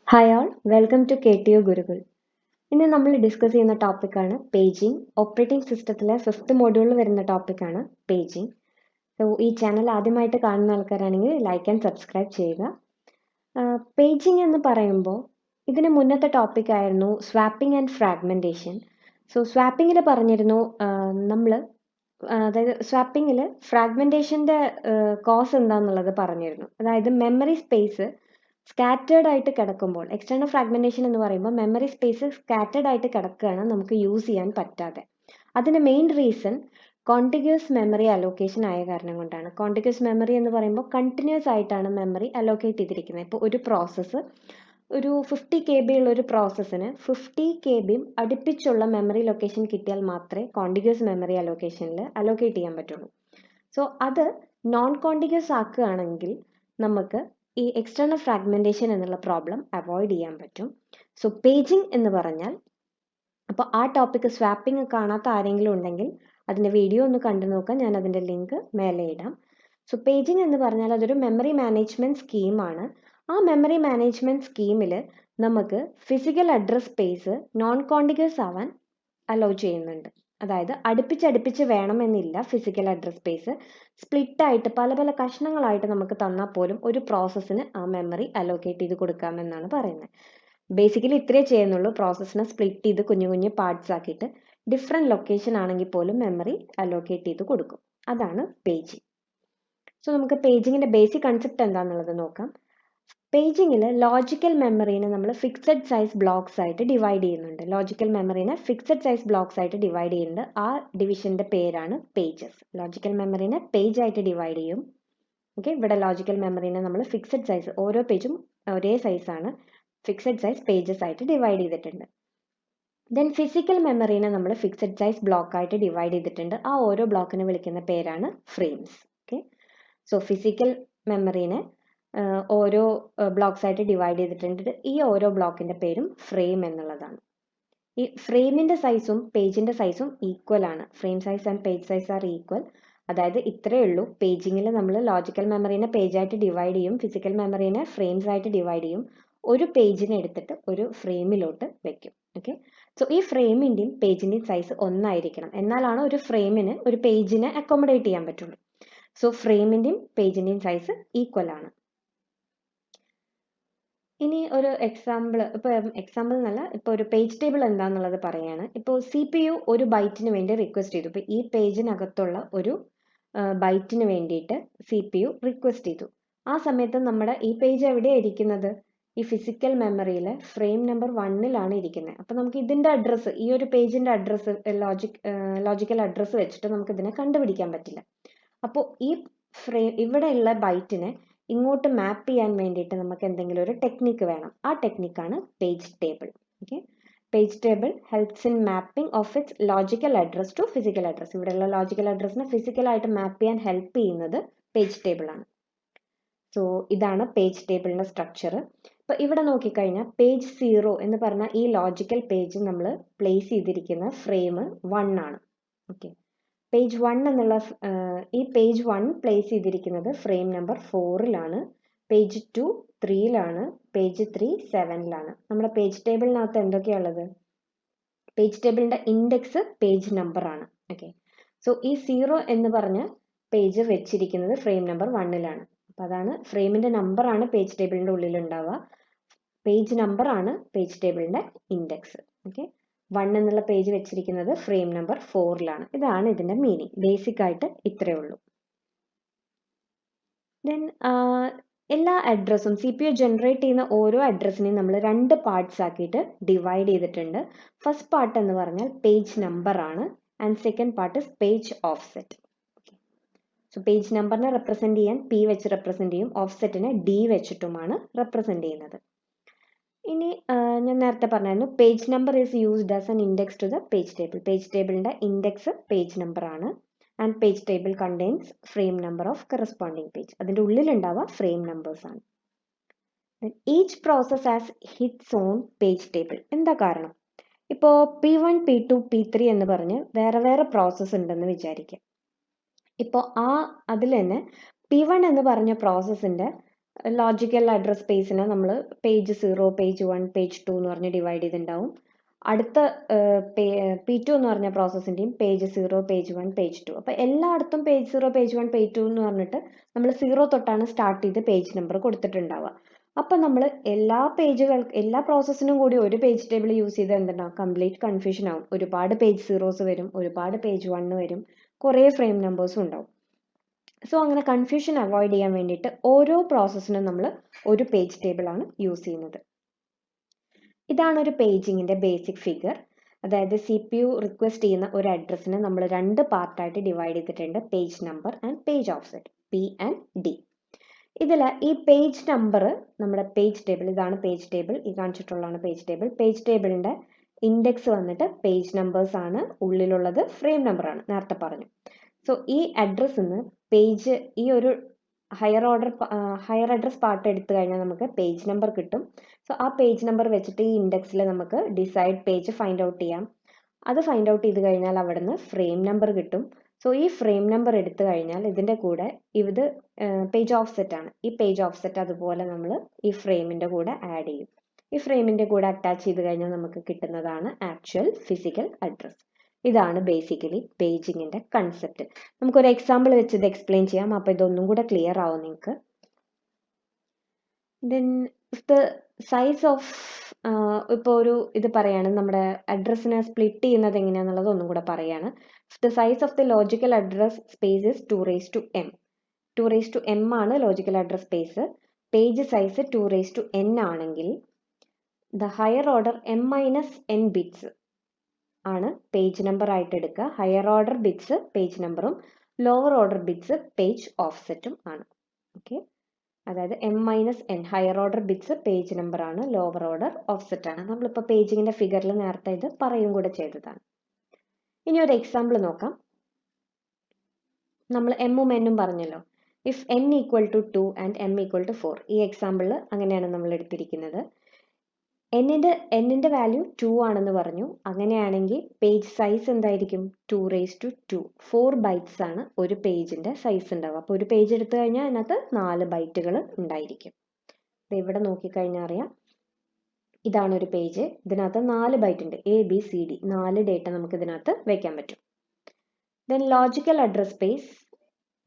Hi all, welcome to ktu Gurukul. ഇന്ന് നമ്മൾ discuss ചെയ്യുന്ന ടോപ്പിക്കാണ് പേജിംഗ്. ഓപ്പറേറ്റിംഗ് സിസ്റ്റത്തിലെ 5th മോഡ്യൂളിൽ വരുന്ന ടോപ്പിക്കാണ് പേജിംഗ്. സോ ഈ ചാനൽ ആദ്യമായിട്ട് കാണുന്ന ആൾക്കാരാണെങ്കിൽ ലൈക്ക് ആൻഡ് സബ്സ്ക്രൈബ് ചെയ്യുക. പേജിംഗ് എന്ന് പറയുമ്പോൾ ഇതിന് മുന്നത്തെ ടോപ്പിക്കായിരുന്നു സ്വാപ്പിംഗ് ആൻഡ് ഫ്രാഗ്മെൻറ്റേഷൻ. സോ സ്വാപ്പിങ്ങിൽ പറഞ്ഞിരുന്നു നമ്മൾ അതായത് സ്വാപ്പിങ്ങിൽ ഫ്രാഗ്മെൻറ്റേഷൻ്റെ കോസ് എന്താണെന്നുള്ളത് പറഞ്ഞിരുന്നു. അതായത് മെമ്മറി സ്പേസ് സ്കാറ്റേർഡ് ആയിട്ട് കിടക്കുമ്പോൾ, എക്സ്റ്റേണൽ ഫ്രാഗ്മെന്റേഷൻ എന്ന് പറയുമ്പോൾ മെമ്മറി സ്പേസ് സ്കാറ്റേർഡ് ആയിട്ട് കിടക്കുകയാണ്, നമുക്ക് യൂസ് ചെയ്യാൻ പറ്റാതെ. അതിന് main reason contiguous memory allocation ആയ കാരണം കൊണ്ടാണ്. കോണ്ടിഗ്യൂസ് മെമ്മറി എന്ന് പറയുമ്പോൾ കണ്ടിന്യൂസ് ആയിട്ടാണ് മെമ്മറി അലോക്കേറ്റ് ചെയ്തിരിക്കുന്നത്. ഇപ്പോൾ ഒരു പ്രോസസ്സ് ഒരു 50 KB ഉള്ള ഒരു പ്രോസസ്സിന് 50 KB അടുപ്പിച്ചുള്ള മെമ്മറി ലൊക്കേഷൻ കിട്ടിയാൽ മാത്രമേ കോണ്ടിഗ്യൂസ് മെമ്മറി അലോക്കേഷനിൽ അലോക്കേറ്റ് ചെയ്യാൻ പറ്റുള്ളൂ. സോ അത് നോൺ കോണ്ടിഗ്യൂസ് ആക്കുകയാണെങ്കിൽ നമുക്ക് ഈ എക്സ്റ്റേണൽ ഫ്രാഗ്മെന്റേഷൻ എന്നുള്ള പ്രോബ്ലം അവോയ്ഡ് ചെയ്യാൻ പറ്റും. സോ പേജിംഗ് എന്ന് പറഞ്ഞാൽ, അപ്പോൾ ആ ടോപ്പിക്ക് സ്വാപ്പിംഗ് കാണാത്ത ആരെങ്കിലും ഉണ്ടെങ്കിൽ അതിൻ്റെ വീഡിയോ ഒന്ന് കണ്ടു നോക്കാം, ഞാൻ അതിൻ്റെ ലിങ്ക് മേലെ ഇടാം. സോ പേജിംഗ് എന്ന് പറഞ്ഞാൽ അതൊരു മെമ്മറി മാനേജ്മെൻറ്റ് സ്കീമാണ്. ആ മെമ്മറി മാനേജ്മെൻറ്റ് സ്കീമിൽ നമുക്ക് physical address space non contiguous ആവാൻ അലോ ചെയ്യുന്നുണ്ട്. അതായത് അടുപ്പിച്ചടുപ്പിച്ച് വേണമെന്നില്ല ഫിസിക്കൽ അഡ്രസ് സ്പേസ്. സ്പ്ലിറ്റ് ആയിട്ട് പല പല കഷ്ണങ്ങളായിട്ട് നമുക്ക് തന്നാൽ പോലും ഒരു പ്രോസസ്സിന് ആ മെമ്മറി അലോക്കേറ്റ് ചെയ്ത് കൊടുക്കാമെന്നാണ് പറയുന്നത്. ബേസിക്കലി ഇത്രേ ചെയ്യുന്നുള്ളൂ, പ്രോസസ്സിനെ സ്പ്ലിറ്റ് ചെയ്ത് കുഞ്ഞു കുഞ്ഞു പാർട്സ് ആക്കിയിട്ട് ഡിഫറെൻറ്റ് ലൊക്കേഷൻ ആണെങ്കിൽ പോലും മെമ്മറി അലോക്കേറ്റ് ചെയ്ത് കൊടുക്കും. അതാണ് പേജിങ്. സോ നമുക്ക് പേജിങ്ങിൻ്റെ ബേസിക് കൺസെപ്റ്റ് എന്താണെന്നുള്ളത് നോക്കാം. പേജിങ്ങിൽ ലോജിക്കൽ മെമ്മറീനെ നമ്മൾ ഫിക്സഡ് സൈസ് ബ്ലോക്സ് ആയിട്ട് ഡിവൈഡ് ചെയ്യുന്നുണ്ട്. ലോജിക്കൽ മെമ്മറീനെ ഫിക്സഡ് സൈസ് ബ്ലോക്സ് ആയിട്ട് ഡിവൈഡ് ചെയ്യുന്നുണ്ട്. ആ ഡിവിഷൻ്റെ പേരാണ് പേജസ്. ലോജിക്കൽ മെമ്മറീനെ പേജ് ആയിട്ട് ഡിവൈഡ് ചെയ്യും. ഓക്കെ, ഇവിടെ ലോജിക്കൽ മെമ്മറീനെ നമ്മൾ ഫിക്സഡ് സൈസ്, ഓരോ പേജും ഒരേ സൈസാണ്, ഫിക്സഡ് സൈസ് പേജസ് ആയിട്ട് ഡിവൈഡ് ചെയ്തിട്ടുണ്ട്. ദെൻ ഫിസിക്കൽ മെമ്മറീനെ നമ്മൾ ഫിക്സഡ് സൈസ് ബ്ലോക്ക് ആയിട്ട് ഡിവൈഡ് ചെയ്തിട്ടുണ്ട്. ആ ഓരോ ബ്ലോക്കിനെ വിളിക്കുന്ന പേരാണ് ഫ്രെയിംസ്. ഓക്കെ, സോ ഫിസിക്കൽ മെമ്മറീനെ ഓരോ ബ്ലോക്സ് ആയിട്ട് ഡിവൈഡ് ചെയ്തിട്ടുണ്ട്. ഈ ഓരോ ബ്ലോക്കിന്റെ പേരും ഫ്രെയിം എന്നുള്ളതാണ്. ഈ ഫ്രെയിമിന്റെ സൈസും പേജിന്റെ സൈസും ഈക്വൽ ആണ്. Frame size and page size R equal. അതായത് ഇത്രയേ ഉള്ളൂ, പേജിങ്ങിൽ നമ്മൾ ലോജിക്കൽ മെമ്മറീനെ പേജ് ആയിട്ട് ഡിവൈഡ് ചെയ്യും, ഫിസിക്കൽ മെമ്മറീനെ ഫ്രെയിംസ് ആയിട്ട് ഡിവൈഡ് ചെയ്യും, ഒരു പേജിനെ എടുത്തിട്ട് ഒരു ഫ്രെയിമിലോട്ട് വെക്കും. ഓക്കെ, സോ ഈ ഫ്രെയിമിന്റെയും പേജിന്റെയും സൈസ് ഒന്നായിരിക്കണം, എന്നാലാണ് ഒരു ഫ്രെയിമിന് ഒരു പേജിനെ അക്കോമഡേറ്റ് ചെയ്യാൻ പറ്റുള്ളൂ. സോ ഫ്രെയിമിന്റെയും പേജിന്റെയും സൈസ് ഈക്വൽ ആണ്. ഇനി ഒരു എക്സാമ്പിൾ, എക്സാമ്പിൾ എന്നല്ല, ഇപ്പോൾ ഒരു പേജ് ടേബിൾ എന്താണെന്നുള്ളത് പറയാണ്. ഇപ്പോൾ CPU ഒരു ബൈറ്റിന് വേണ്ടി റിക്വസ്റ്റ് ചെയ്തു. ഇപ്പോൾ ഈ പേജിനകത്തുള്ള ഒരു ബൈറ്റിന് വേണ്ടിയിട്ട് CPU റിക്വസ്റ്റ് ചെയ്തു. ആ സമയത്ത് നമ്മുടെ ഈ പേജ് എവിടെയാണ് ഇരിക്കുന്നത്? ഈ ഫിസിക്കൽ മെമ്മറിയിലെ ഫ്രെയിം നമ്പർ 1-ലാണ് ഇരിക്കുന്നത്. അപ്പോൾ നമുക്ക് ഇതിൻ്റെ അഡ്രസ്സ്, ഈ ഒരു പേജിൻ്റെ അഡ്രസ്സ്, ലോജിക്കൽ അഡ്രസ്സ് വെച്ചിട്ട് നമുക്ക് ഇതിനെ കണ്ടുപിടിക്കാൻ പറ്റില്ല. അപ്പോൾ ഈ ഇവിടെയുള്ള ബൈറ്റിനെ ഇങ്ങോട്ട് മാപ്പ് ചെയ്യാൻ വേണ്ടിയിട്ട് നമുക്ക് എന്തെങ്കിലും ഒരു ടെക്നിക്ക് വേണം. ആ ടെക്നിക്കാണ് page table. Okay, page table helps in mapping of its logical address to physical address. ഇവിടെയുള്ള ലോജിക്കൽ അഡ്രസ്സിനെ ഫിസിക്കലായിട്ട് മാപ്പ് ചെയ്യാൻ ഹെൽപ്പ് ചെയ്യുന്നത് പേജ് ടേബിൾ ആണ്. സോ ഇതാണ് പേജ് ടേബിളിന്റെ സ്ട്രക്ചർ. ഇപ്പോൾ ഇവിടെ നോക്കിക്കഴിഞ്ഞാൽ പേജ് 0 എന്ന് പറഞ്ഞാൽ ഈ ലോജിക്കൽ പേജ് നമ്മൾ പ്ലേസ് ചെയ്തിരിക്കുന്ന ഫ്രെയിം 1 ആണ്. ഓക്കെ, പേജ് 1 എന്നുള്ള ഈ പേജ് 1 പ്ലേസ് ചെയ്തിരിക്കുന്നത് ഫ്രെയിം നമ്പർ 4-ലാണ്, പേജ് 2 3-ലാണ്, പേജ് 3 7-ലാണ്. നമ്മുടെ പേജ് ടേബിളിനകത്ത് എന്തൊക്കെയാണുള്ളത്? പേജ് ടേബിളിന്റെ ഇൻഡെക്സ് പേജ് നമ്പർ ആണ്. ഓക്കെ, സോ ഈ 0 എന്ന് പറഞ്ഞ പേജ് വെച്ചിരിക്കുന്നത് ഫ്രെയിം നമ്പർ 1-ലാണ്. അപ്പം അതാണ് ഫ്രെയിമിന്റെ നമ്പർ ആണ് പേജ് ടേബിളിന്റെ ഉള്ളിൽ ഉണ്ടാവുക. പേജ് നമ്പർ ആണ് പേജ് ടേബിളിന്റെ ഇൻഡെക്സ്. ഓക്കെ, 1 എന്നുള്ള പേജ് വെച്ചിരിക്കുന്നത് ഫ്രെയിം നമ്പർ 4-ലാണ്. ഇതാണ് ഇതിന്റെ മീനിങ്. ബേസിക് ആയിട്ട് ഇത്രയേ ഉള്ളൂ. ദെൻ എല്ലാ അഡ്രസ്സും CPU ജനറേറ്റ് ചെയ്യുന്ന ഓരോ അഡ്രസ്സിനെയും നമ്മൾ 2 പാർട്സ് ആക്കിയിട്ട് ഡിവൈഡ് ചെയ്തിട്ടുണ്ട്. ഫസ്റ്റ് പാർട്ട് എന്ന് പറഞ്ഞാൽ പേജ് നമ്പർ ആണ്, and second part is page offset. So page നമ്പറിനെ റെപ്രസെന്റ് ചെയ്യാൻ P വെച്ച് റെപ്രസെന്റ് ചെയ്യും, ഓഫ്സെറ്റിനെ D വെച്ചിട്ടുമാണ് റെപ്രസെന്റ് ചെയ്യുന്നത്. ഇനി ഞാൻ നേരത്തെ പറഞ്ഞായിരുന്നു, page number is used as an index to the page table. Page ടേബിളിന്റെ ഇൻഡെക്സ് പേജ് നമ്പർ ആണ്, and page table contains frame number of corresponding page. അതിൻ്റെ ഉള്ളിലുണ്ടാവുക ഫ്രെയിം നമ്പേഴ്സ് ആണ്. Each process has its own page table. എന്താ കാരണം? ഇപ്പോൾ P1 P2 P3 എന്ന് പറഞ്ഞ് വേറെ വേറെ പ്രോസസ്സ് ഉണ്ടെന്ന് വിചാരിക്കുക. ഇപ്പോൾ അതിൽ തന്നെ P1 എന്ന് പറഞ്ഞ പ്രോസസ്സിൻ്റെ ലോജിക്കൽ അഡ്രസ് സ്പേസിനെ നമ്മൾ പേജ് 0, പേജ് 1, പേജ് 2 എന്ന് പറഞ്ഞ് ഡിവൈഡ് ചെയ്തിട്ടുണ്ടാവും. അടുത്ത P2 എന്ന് പറഞ്ഞ പ്രോസസ്സിൻ്റെയും പേജ് 0, പേജ് 1, പേജ് 2. അപ്പോൾ എല്ലായിടത്തും പേജ് 0, പേജ് 1, പേജ് 2 എന്ന് പറഞ്ഞിട്ട് നമ്മൾ 0 തൊട്ടാണ് സ്റ്റാർട്ട് ചെയ്ത് പേജ് നമ്പർ കൊടുത്തിട്ടുണ്ടാവുക. അപ്പം നമ്മൾ എല്ലാ പ്രോസസ്സിനും കൂടി ഒരു പേജ് ടേബിൾ യൂസ് ചെയ്ത് എന്തുണ്ടാവും, കംപ്ലീറ്റ് കൺഫ്യൂഷൻ ആവും. ഒരുപാട് പേജ് 0s വരും, ഒരുപാട് പേജ് 1 വരും, കുറേ ഫ്രെയിം നമ്പേഴ്സും ഉണ്ടാവും. സോ അങ്ങനെ കൺഫ്യൂഷൻ അവോയ്ഡ് ചെയ്യാൻ വേണ്ടിയിട്ട് ഓരോ പ്രോസസ്സിനും നമ്മൾ ഒരു പേജ് ടേബിൾ ആണ് യൂസ് ചെയ്യുന്നത്. ഇതാണ് ഒരു പേജിങ്ങിന്റെ ബേസിക് ഫിഗർ. അതായത് CPU റിക്വസ്റ്റ് ചെയ്യുന്ന ഒരു അഡ്രസ്സിനെ നമ്മൾ 2 പാർട്ടായിട്ട് ഡിവൈഡ് ചെയ്തിട്ടുണ്ട്, page number and page offset, P and D. ഇതിൽ ഈ പേജ് നമ്പർ നമ്മുടെ പേജ് ടേബിൾ, ഇതാണ് പേജ് ടേബിൾ, ഈ കാണിച്ചിട്ടുള്ളതാണ് പേജ് ടേബിൾ. പേജ് ടേബിളിന്റെ ഇൻഡെക്സ് വന്നിട്ട് പേജ് നമ്പേഴ്സ് ആണ്, ഉള്ളിലുള്ളത് ഫ്രെയിം നമ്പർ ആണ്, നേരത്തെ പറഞ്ഞു. സോ ഈ അഡ്രസ്സിന്ന് പേജ്, ഈ ഒരു ഹയർ അഡ്രസ് പാർട്ട് എടുത്തു കഴിഞ്ഞാൽ നമുക്ക് പേജ് നമ്പർ കിട്ടും. സോ ആ പേജ് നമ്പർ വെച്ചിട്ട് ഈ ഇൻഡെക്സിൽ നമുക്ക് ഡിസൈഡ് പേജ് ഫൈൻഡ് ഔട്ട് ചെയ്യാം. അത് ഫൈൻഡ് ഔട്ട് ചെയ്ത് കഴിഞ്ഞാൽ അവിടെ നിന്ന് ഫ്രെയിം നമ്പർ കിട്ടും. സോ ഈ ഫ്രെയിം നമ്പർ എടുത്തു കഴിഞ്ഞാൽ ഇതിൻ്റെ കൂടെ ഇത് പേജ് ഓഫ്സെറ്റ് ആണ്. ഈ പേജ് ഓഫ്സെറ്റ് അതുപോലെ നമ്മൾ ഈ ഫ്രെയിമിൻ്റെ കൂടെ ആഡ് ചെയ്യും. ഈ ഫ്രെയിമിൻ്റെ കൂടെ അറ്റാച്ച് ചെയ്ത് കഴിഞ്ഞാൽ നമുക്ക് കിട്ടുന്നതാണ് ആക്ച്വൽ ഫിസിക്കൽ അഡ്രസ്. ഇതാണ് ബേസിക്കലി പേജിങ്ങിൻ്റെ കൺസെപ്റ്റ്. നമുക്കൊരു എക്സാമ്പിൾ വെച്ച് ഇത് എക്സ്പ്ലെയിൻ ചെയ്യാം, അപ്പോൾ ഇതൊന്നും കൂടെ ക്ലിയർ ആവും നിങ്ങൾക്ക്. ദെൻ ദ സൈസ് ഓഫ്, ഇപ്പോൾ ഒരു ഇത് പറയാണ്, നമ്മുടെ അഡ്രസ്സിനെ സ്പ്ലിറ്റ് ചെയ്യുന്നത് എങ്ങനെയാണെന്നുള്ളത് ഒന്നും കൂടെ പറയാണ്. The size of the logical address space is 2m. 2m ആണ് logical address space. Page size 2n ആണെങ്കിൽ the higher order m-n bits ആണ് പേജ് നമ്പർ ആയിട്ട് എടുക്കുക. ഹയർ ഓർഡർ ബിറ്റ്സ് പേജ് നമ്പറും ലോവർ ഓർഡർ ബിറ്റ്സ് പേജ് ഓഫ്സെറ്റും ആണ്. Okay, അതായത് m-n higher order bits page number ആണ്, lower order offset ആണ്. നമ്മളിപ്പോൾ പേജിങ്ങിന്റെ ഫിഗറിൽ നേരത്തെ ഇത് പറയും കൂടെ ചെയ്തതാണ്. ഇനി ഒരു എക്സാമ്പിൾ നോക്കാം. നമ്മൾ m-ഉം n-ഉം പറഞ്ഞല്ലോ. If n equal to 2 and m equal to 4, ഈ എക്സാമ്പിളിൽ അങ്ങനെയാണ് നമ്മൾ എടുത്തിരിക്കുന്നത്. n-ന്റെ വാല്യൂ 2 ആണെന്ന് പറഞ്ഞു. അങ്ങനെയാണെങ്കിൽ പേജ് സൈസ് എന്തായിരിക്കും? 2^2. 4 ബൈറ്റ്സ് ആണ് ഒരു പേജിന്റെ സൈസ് ഉണ്ടാവുക. അപ്പോൾ ഒരു പേജ് എടുത്തു കഴിഞ്ഞാൽ അതിനകത്ത് 4 ബൈറ്റുകൾ ഉണ്ടായിരിക്കും. ഇവിടെ നോക്കിക്കഴിഞ്ഞാൽ അറിയാം, ഇതാണ് ഒരു പേജ്. ഇതിനകത്ത് 4 ബൈറ്റ് ഉണ്ട്, ABCD, 4 ഡേറ്റ നമുക്ക് ഇതിനകത്ത് വെക്കാൻ പറ്റും. ദെൻ ലോജിക്കൽ അഡ്രസ് സ്പേസ്,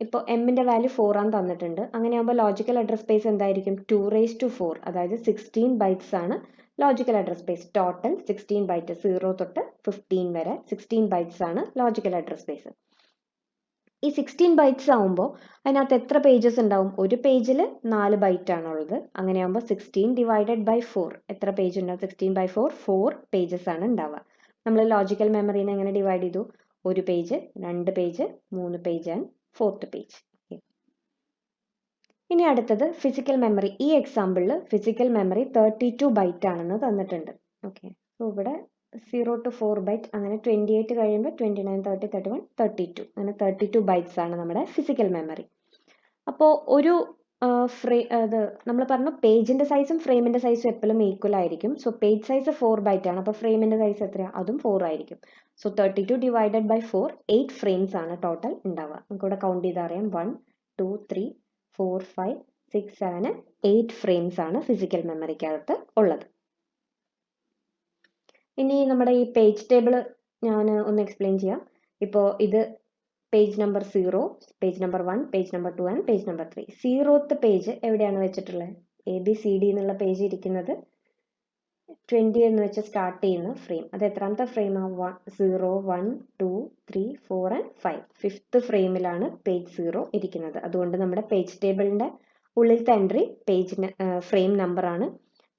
ഇപ്പോൾ m-ന്റെ വാല്യൂ 4 ആണ് തന്നിട്ടുണ്ട്. അങ്ങനെയാകുമ്പോൾ ലോജിക്കൽ അഡ്രസ് സ്പേസ് എന്തായിരിക്കും? 2^4, അതായത് 16 ബൈറ്റ്സ് ആണ് logical address space. Total 16 byte, 0 തൊട്ട് 15 വരെ 16 ബൈറ്റ്സ് ആണ് ലോജിക്കൽ അഡ്രസ് സ്പേസ്. ഈ 16 ബൈറ്റ്സ് ആവുമ്പോൾ അതിനകത്ത് എത്ര പേജസ് ഉണ്ടാവും? ഒരു പേജിൽ 4 ബൈറ്റ് ആണുള്ളത്. അങ്ങനെയാകുമ്പോൾ 16 ഡിവൈഡഡ് ബൈ 4, എത്ര പേജ് ഉണ്ടാവും? 16/4, 4 പേജസ് ആണ് ഉണ്ടാവുക. നമ്മൾ ലോജിക്കൽ മെമ്മറീനെ എങ്ങനെ ഡിവൈഡ് ചെയ്തു? ഒരു page, 2 page, 3 page and 4th page. ഇനി അടുത്തത് ഫിസിക്കൽ മെമ്മറി. ഈ എക്സാമ്പിളിൽ ഫിസിക്കൽ മെമ്മറി 32 ബൈറ്റ് ആണെന്ന് തന്നിട്ടുണ്ട്. ഓക്കെ, സോ ഇവിടെ 0 to 4 ബൈറ്റ്, അങ്ങനെ 28 കഴിയുമ്പോൾ 29, 30, 31, 32, അങ്ങനെ 32 ബൈറ്റ്സ് ആണ് നമ്മുടെ ഫിസിക്കൽ മെമ്മറി. അപ്പോൾ ഒരു അത് നമ്മൾ പറഞ്ഞു പേജിന്റെ സൈസും ഫ്രെയിമിന്റെ സൈസും എപ്പോഴും ഈക്വൽ ആയിരിക്കും. സോ പേജ് സൈസ് 4 ബൈറ്റ് ആണ്, അപ്പോൾ ഫ്രെയിമിന്റെ സൈസ് എത്രയാണ്? അതും 4 ആയിരിക്കും. സോ 32 ഡിവൈഡഡ് ബൈ 4, 8 ഫ്രെയിംസ് ആണ് ടോട്ടൽ ഉണ്ടാവുക. നമുക്കിവിടെ കൗണ്ട് ചെയ്ത് അറിയാം, 1, 2, 3, 4, 5, 6, 7, 8 ഫ്രെയിംസ് ആണ് ഫിസിക്കൽ മെമ്മറിക്കകത്ത് ഉള്ളത്. ഇനി നമ്മുടെ ഈ പേജ് ടേബിൾ ഞാൻ ഒന്ന് എക്സ്പ്ലെയിൻ ചെയ്യാം. ഇപ്പോൾ ഇത് page number 0, page number 1, page number 2 and page number 3. 0th page എവിടെയാണ് വെച്ചിട്ടുള്ളത്? ABCD എന്നുള്ള പേജ് ഇരിക്കുന്നത് 20 എന്ന് വെച്ച് സ്റ്റാർട്ട് ചെയ്യുന്ന ഫ്രെയിം. അത് എത്രാമത്തെ ഫ്രെയിമാണ്? 0, 1, 2, 3, 4 ആൻഡ് 5. 5th ഫ്രെയിമിലാണ് പേജ് 0 ഇരിക്കുന്നത്. അതുകൊണ്ട് നമ്മുടെ പേജ് ടേബിളിന്റെ ഉള്ളിലത്തെ എൻട്രി പേജിന് ഫ്രെയിം നമ്പർ ആണ്.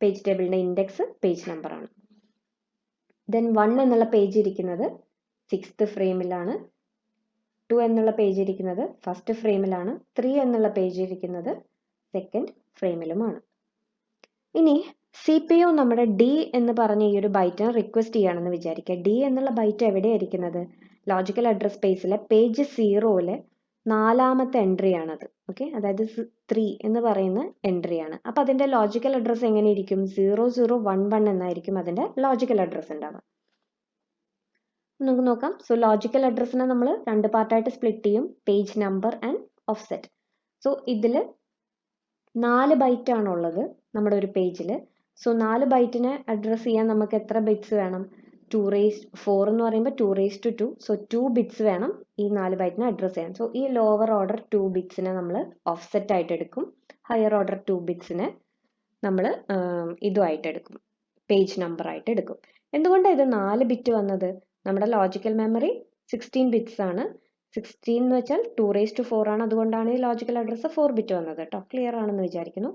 പേജ് ടേബിളിന്റെ ഇൻഡെക്സ് പേജ് നമ്പർ ആണ്. ദെൻ 1 എന്നുള്ള പേജ് ഇരിക്കുന്നത് 6th ഫ്രെയിമിലാണ്. 2 എന്നുള്ള പേജ് ഇരിക്കുന്നത് 1st ഫ്രെയിമിലാണ്. 3 എന്നുള്ള പേജ് ഇരിക്കുന്നത് 2nd ഫ്രെയിമിലുമാണ്. ഇനി CPU നമ്മുടെ D എന്ന് പറഞ്ഞ ഈ ഒരു ബൈറ്റിനെ റിക്വസ്റ്റ് ചെയ്യുകയാണെന്ന് വിചാരിക്കുക. D എന്നുള്ള ബൈറ്റ് എവിടെയാണ് ഇരിക്കുന്നത്? ലോജിക്കൽ അഡ്രസ് സ്പേസിലെ പേജ് 0-ലെ 4ാമത്തെ എൻട്രി ആണത്. ഓക്കെ, അതായത് 3 എന്ന് പറയുന്ന എൻട്രിയാണ്. അപ്പോൾ അതിൻ്റെ ലോജിക്കൽ അഡ്രസ് എങ്ങനെ ഇരിക്കും? 0011 എന്നായിരിക്കും അതിൻ്റെ ലോജിക്കൽ അഡ്രസ് ഉണ്ടാവുക. നമുക്ക് നോക്കാം. സോ ലോജിക്കൽ അഡ്രസ്സിനെ നമ്മൾ 2 പാർട്ടായിട്ട് സ്പ്ലിറ്റ് ചെയ്യും, page number and offset. So ഇതിൽ 4 ബൈറ്റ് ആണുള്ളത് നമ്മുടെ ഒരു പേജിൽ. സോ 4 ബൈറ്റിനെ അഡ്രസ്സ് ചെയ്യാൻ നമുക്ക് എത്ര ബിറ്റ്സ് വേണം? 4 എന്ന് പറയുമ്പോൾ 2/2. സോ 2 ബിറ്റ്സ് വേണം ഈ 4 ബൈറ്റിനെ അഡ്രസ്സ് ചെയ്യാൻ. സോ ഈ ലോവർ ഓർഡർ 2 ബിറ്റ്സിനെ നമ്മൾ ഓഫ്സെറ്റ് ആയിട്ട് എടുക്കും. ഹയർ ഓർഡർ 2 ബിറ്റ്സിനെ നമ്മൾ ഇതുമായിട്ട് എടുക്കും, പേജ് നമ്പർ ആയിട്ട് എടുക്കും. എന്തുകൊണ്ടാണ് ഇത് 4 ബിറ്റ് വന്നത്? നമ്മുടെ ലോജിക്കൽ മെമ്മറി 16 ബിറ്റ്സ് ആണ്. 16 എന്ന് വെച്ചാൽ 2/4 ആണ്. അതുകൊണ്ടാണ് ഈ ലോജിക്കൽ അഡ്രസ്സ് 4 ബിറ്റ് വന്നത് കേട്ടോ. ക്ലിയർ ആണെന്ന് വിചാരിക്കുന്നു.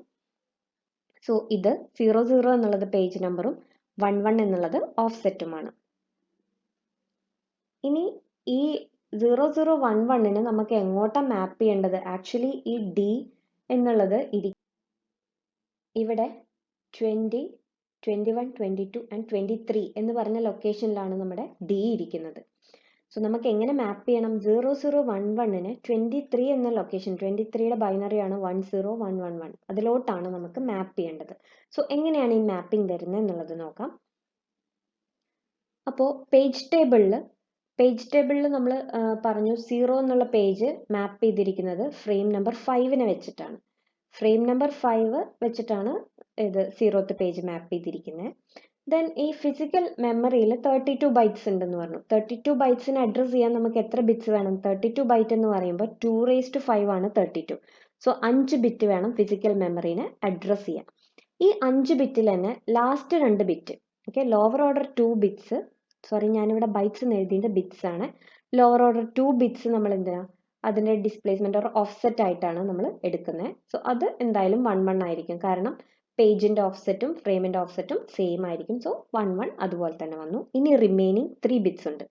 സോ ഇത് 00 എന്നുള്ളത് പേജ് നമ്പറും 11 എന്നുള്ളത് ഓഫ്സെറ്റുമാണ്. ഇനി ഈ 0011ന് നമുക്ക് എങ്ങോട്ടാണ് മാപ്പ് ചെയ്യേണ്ടത്? ആക്ച്വലി ഈ ഡി എന്നുള്ളത് ഇവിടെ 20, 21, 22 ആൻഡ് 23 എന്ന് പറഞ്ഞ ലൊക്കേഷനിലാണ് നമ്മുടെ ഡി ഇരിക്കുന്നത്. സോ നമുക്ക് എങ്ങനെ മാപ്പ് ചെയ്യണം? 0011ന് 23 എന്ന ലൊക്കേഷൻ, 23യുടെ ബൈനറിയാണ് 10111, അതിലോട്ടാണ് നമുക്ക് മാപ്പ് ചെയ്യേണ്ടത്. സോ എങ്ങനെയാണ് ഈ മാപ്പിംഗ് വരുന്നത് എന്നുള്ളത് നോക്കാം. അപ്പോൾ പേജ് ടേബിളിൽ നമ്മൾ പറഞ്ഞു 0 എന്നുള്ള പേജ് മാപ്പ് ചെയ്തിരിക്കുന്നത് ഫ്രെയിം നമ്പർ 5നെ വെച്ചിട്ടാണ്. ഫ്രെയിം നമ്പർ 5 വെച്ചിട്ടാണ് ഇത് 0th പേജ് മാപ്പ് ചെയ്തിരിക്കുന്നത്. ദെൻ ഈ ഫിസിക്കൽ മെമ്മറിയിൽ 32 ബൈറ്റ്സ് ഉണ്ടെന്ന് പറഞ്ഞു. 32 ബൈറ്റ്സിന് അഡ്രസ്സ് ചെയ്യാൻ നമുക്ക് എത്ര ബിറ്റ്സ് വേണം? 32 ബൈറ്റ് എന്ന് പറയുമ്പോൾ 2/5 ആണ് 32. സോ 5 ബിറ്റ് വേണം ഫിസിക്കൽ മെമ്മറിനെ അഡ്രസ്സ് ചെയ്യാൻ. ഈ 5 ബിറ്റിൽ തന്നെ last 2 bit, okay, lower order 2 bits, sorry ഞാനിവിടെ ബൈറ്റ്സ് എന്ന് എഴുതിയിട്ട് ബിറ്റ്സ് ആണ്. ലോവർ ഓർഡർ 2 ബിറ്റ്സ് നമ്മൾ എന്തിനാ അതിൻ്റെ ഡിസ്പ്ലേസ്മെന്റ് ഓർ ഓഫ്സെറ്റ് ആയിട്ടാണ് നമ്മൾ എടുക്കുന്നത്. സോ അത് എന്തായാലും 1 ആയിരിക്കും, കാരണം പേജിന്റെ ഓഫ്സെറ്റും ഫ്രെയിമിന്റെ ഓഫ്സെറ്റും സെയിം ആയിരിക്കും. സോ 1 അതുപോലെ തന്നെ വന്നു. ഇനി റിമൈനിങ് 3 ബിറ്റ്സ് ഉണ്ട്.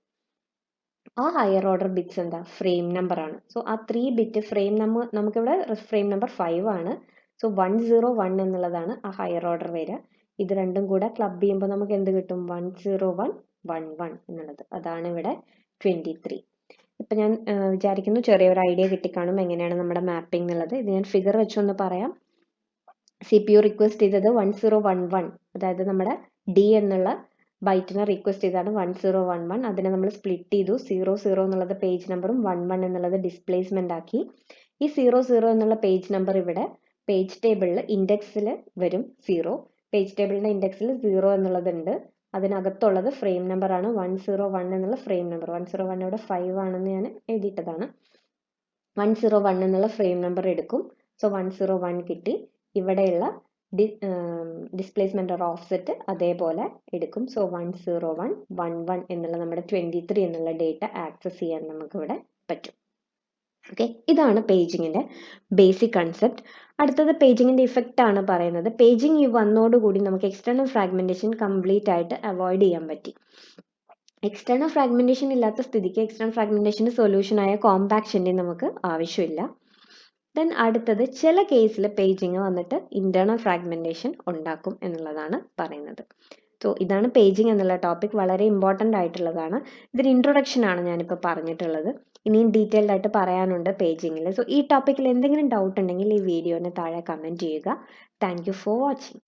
ആ ഹയർ ഓർഡർ ബിറ്റ്സ് എന്താ? ഫ്രെയിം നമ്പർ ആണ്. സോ ആ 3 ബിറ്റ് ഫ്രെയിം നമ്പർ, നമുക്കിവിടെ ഫ്രെയിം നമ്പർ 5 ആണ്. സോ 101 എന്നുള്ളതാണ് ആ ഹയർ ഓർഡർ വരിക. ഇത് രണ്ടും കൂടെ ക്ലബ് ചെയ്യുമ്പോൾ നമുക്ക് എന്ത് കിട്ടും? 10111 എന്നുള്ളത്. അതാണ് ഇവിടെ 23. ഇപ്പം ഞാൻ വിചാരിക്കുന്നു ചെറിയൊരു ഐഡിയ കിട്ടിക്കാണും എങ്ങനെയാണ് നമ്മുടെ മാപ്പിംഗ് എന്നുള്ളത്. ഇത് ഞാൻ ഫിഗർ വെച്ചൊന്ന് പറയാം. CPU റിക്വസ്റ്റ് ചെയ്തത് 1011, അതായത് നമ്മുടെ ഡി എന്നുള്ള ബൈറ്റിനെ റിക്വസ്റ്റ് ചെയ്താണ് 1011. അതിനെ നമ്മൾ സ്പ്ലിറ്റ് ചെയ്തു. 00 എന്നുള്ളത് പേജ് നമ്പറും 11 എന്നുള്ളത് ഡിസ്പ്ലേസ്മെന്റ് ആക്കി. ഈ 00 എന്നുള്ള പേജ് നമ്പർ ഇവിടെ പേജ് ടേബിളിൽ ഇൻഡെക്സിൽ വരും 0. പേജ് ടേബിളിന്റെ ഇൻഡെക്സിൽ 0 എന്നുള്ളത് ഉണ്ട്. അതിനകത്തുള്ളത് ഫ്രെയിം നമ്പർ ആണ് 101 എന്നുള്ള ഫ്രെയിം നമ്പർ. 101 ഇവിടെ 5 ആണെന്ന് ഞാൻ എഴുതിയിട്ടതാണ്. 101 എന്നുള്ള ഫ്രെയിം നമ്പർ എടുക്കും. സോ 101 കിട്ടി. ഇവിടെയുള്ള ഡിസ്പ്ലേസ്മെന്റ് ഓർ ഓഫ്സെറ്റ് അതേപോലെ എടുക്കും. സോ 10111 എന്നുള്ള നമ്മുടെ 23 എന്നുള്ള ഡേറ്റ ആക്സസ് ചെയ്യാൻ നമുക്ക് ഇവിടെ പറ്റും. ഓക്കെ, ഇതാണ് പേജിങ്ങിന്റെ ബേസിക് കൺസെപ്റ്റ്. അടുത്തത് പേജിങ്ങിന്റെ ഇഫക്റ്റ് ആണ് പറയുന്നത്. പേജിങ് വന്നോടുകൂടി നമുക്ക് എക്സ്റ്റേണൽ ഫ്രാഗ്മെന്റേഷൻ കംപ്ലീറ്റ് ആയിട്ട് അവോയ്ഡ് ചെയ്യാൻ പറ്റി. എക്സ്റ്റേണൽ ഫ്രാഗ്മെന്റേഷൻ ഇല്ലാത്ത സ്ഥിതിക്ക് എക്സ്റ്റേണൽ ഫ്രാഗ്മെന്റേഷന് സൊല്യൂഷനായ കോമ്പാക്ഷൻ്റെ നമുക്ക് ആവശ്യമില്ല. ദെൻ അടുത്തത് ചില കേസിൽ പേജിങ് വന്നിട്ട് ഇന്റേണൽ ഫ്രാഗ്മെന്റേഷൻ ഉണ്ടാക്കും എന്നുള്ളതാണ് പറയുന്നത്. സോ ഇതാണ് പേജിങ് എന്നുള്ള ടോപ്പിക്. വളരെ ഇമ്പോർട്ടൻ്റ് ആയിട്ടുള്ളതാണ്. ഇതൊരു ഇൻട്രൊഡക്ഷൻ ആണ് ഞാനിപ്പോൾ പറഞ്ഞിട്ടുള്ളത്. ഇനിയും ഡീറ്റെയിൽഡ് ആയിട്ട് പറയാനുണ്ട് പേജിങ്ങിൽ. സോ ഈ ടോപ്പിക്കിൽ എന്തെങ്കിലും ഡൗട്ട് ഉണ്ടെങ്കിൽ ഈ വീഡിയോന് താഴെ കമൻറ്റ് ചെയ്യുക. Thank you for watching.